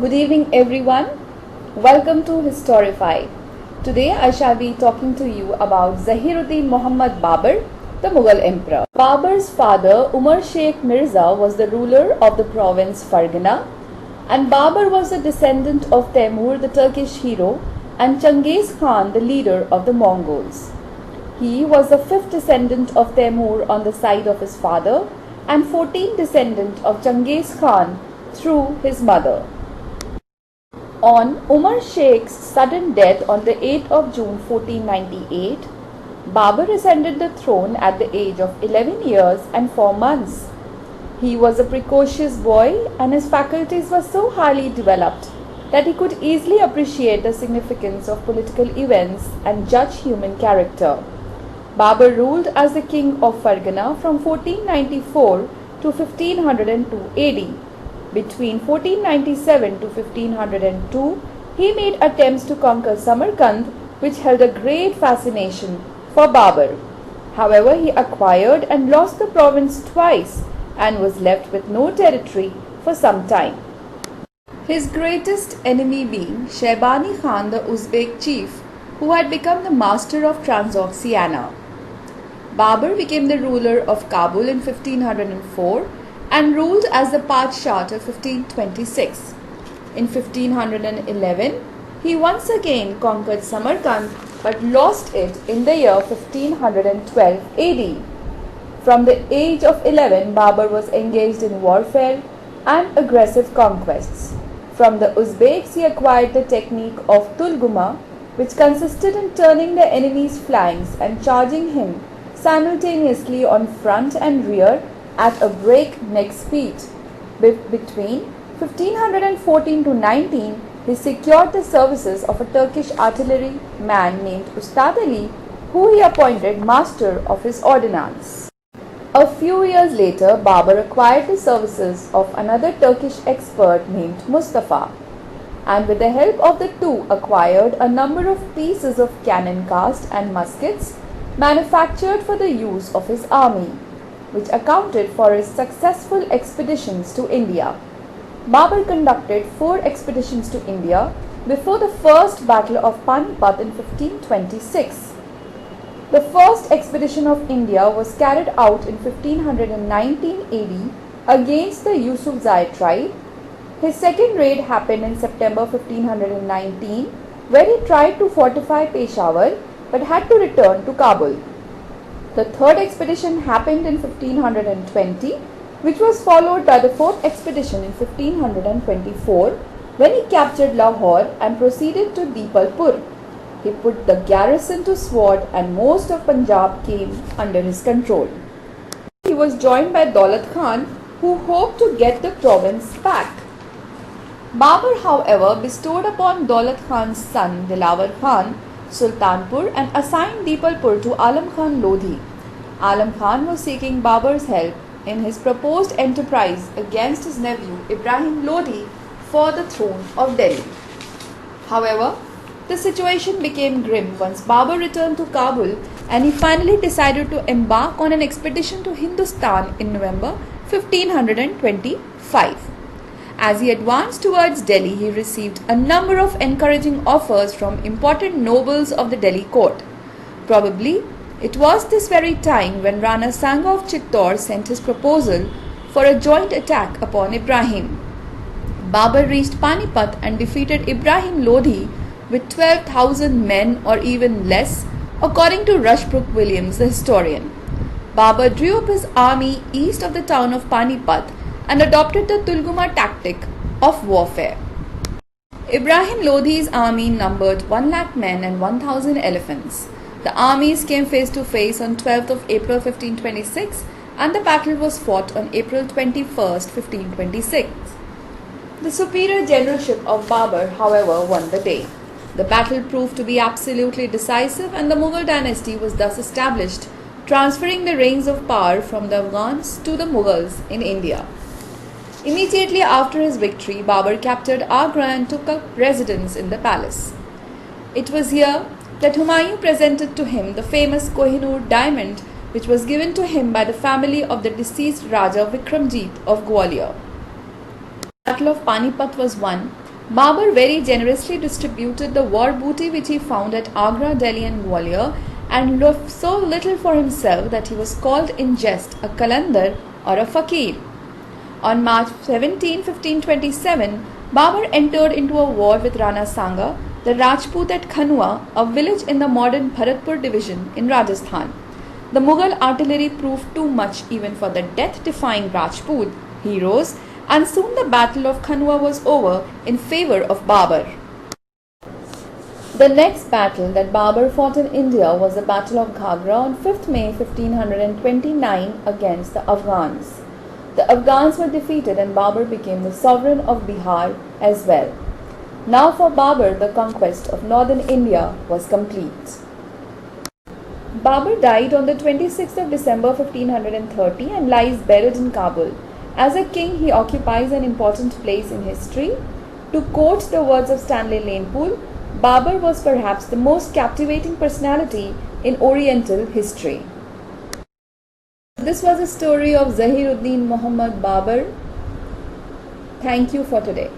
Good evening, everyone. Welcome to Historify. Today, I shall be talking to you about Zahiruddin Muhammad Babur, the Mughal emperor. Babur's father, Umar Sheikh Mirza, was the ruler of the province Fargana, and Babur was a descendant of Temur, the Turkish hero, and Changiz Khan, the leader of the Mongols. He was the fifth descendant of Temur on the side of his father, and 14th descendant of Changiz Khan through his mother. On Umar Sheikh's sudden death on the 8th of June 1498, Babur ascended the throne at the age of 11 years and 4 months. He was a precocious boy and his faculties were so highly developed that he could easily appreciate the significance of political events and judge human character. Babur ruled as the king of Fargana from 1494 to 1502 AD. Between 1497 to 1502, he made attempts to conquer Samarkand, which held a great fascination for Babur. However, he acquired and lost the province twice and was left with no territory for some time. His greatest enemy being Shaybani Khan, the Uzbek chief, who had become the master of Transoxiana. Babur became the ruler of Kabul in 1504 and ruled as the Padshah till 1526. In 1511, he once again conquered Samarkand but lost it in the year 1512 AD. From the age of 11, Babur was engaged in warfare and aggressive conquests. From the Uzbeks, he acquired the technique of Tulguma, which consisted in turning the enemy's flanks and charging him simultaneously on front and rear at a breakneck speed. Between 1514 to 19, he secured the services of a Turkish artillery man named Ustad Ali, who he appointed master of his ordnance. A few years later, Babur acquired the services of another Turkish expert named Mustafa, and with the help of the two acquired a number of pieces of cannon cast and muskets manufactured for the use of his army, which accounted for his successful expeditions to India. Babur conducted 4 expeditions to India before the first battle of Panipat in 1526. The first expedition of India was carried out in 1519 AD against the Yusufzai tribe. His second raid happened in September 1519, where he tried to fortify Peshawar but had to return to Kabul. The third expedition happened in 1520, which was followed by the fourth expedition in 1524, when he captured Lahore and proceeded to Deepalpur. He put the garrison to sword and most of Punjab came under his control. He was joined by Daulat Khan, who hoped to get the province back. Babur, however, bestowed upon Daulat Khan's son Dilawar Khan Sultanpur and assigned Deepalpur to Alam Khan Lodhi. Alam Khan was seeking Babur's help in his proposed enterprise against his nephew Ibrahim Lodhi for the throne of Delhi. However, the situation became grim once Babur returned to Kabul and he finally decided to embark on an expedition to Hindustan in November 1525. As he advanced towards Delhi, he received a number of encouraging offers from important nobles of the Delhi court. Probably, it was this very time when Rana Sanga of Chittor sent his proposal for a joint attack upon Ibrahim. Babur reached Panipat and defeated Ibrahim Lodhi with 12,000 men or even less, according to Rushbrook Williams, the historian. Babur drew up his army east of the town of Panipat and adopted the Tulguma tactic of warfare. Ibrahim Lodhi's army numbered 1 lakh men and 1,000 elephants. The armies came face to face on 12th of April 1526 and the battle was fought on April 21st, 1526. The superior generalship of Babur, however, won the day. The battle proved to be absolutely decisive and the Mughal dynasty was thus established, transferring the reins of power from the Afghans to the Mughals in India. Immediately after his victory, Babur captured Agra and took up residence in the palace. It was here that Humayun presented to him the famous Kohinoor diamond, which was given to him by the family of the deceased Raja Vikramjit of Gwalior. The Battle of Panipat was won Babur very generously distributed the war booty which he found at Agra, Delhi and Gwalior, and left so little for himself that he was called in jest a Kalandar or a Fakir. On March 17, 1527, Babur entered into a war with Rana Sanga, the Rajput at Khanua, a village in the modern Bharatpur division in Rajasthan. The Mughal artillery proved too much even for the death-defying Rajput heroes, and soon the battle of Khanua was over in favour of Babur. The next battle that Babur fought in India was the Battle of Ghagra on 5th May 1529 against the Afghans. The Afghans were defeated and Babur became the sovereign of Bihar as well. Now for Babur, the conquest of northern India was complete. Babur died on the 26th of December 1530 and lies buried in Kabul. As a king, he occupies an important place in history. To quote the words of Stanley Lane Poole, Babur was perhaps the most captivating personality in Oriental history. This was a story of Zahiruddin Muhammad Babur. Thank you for today.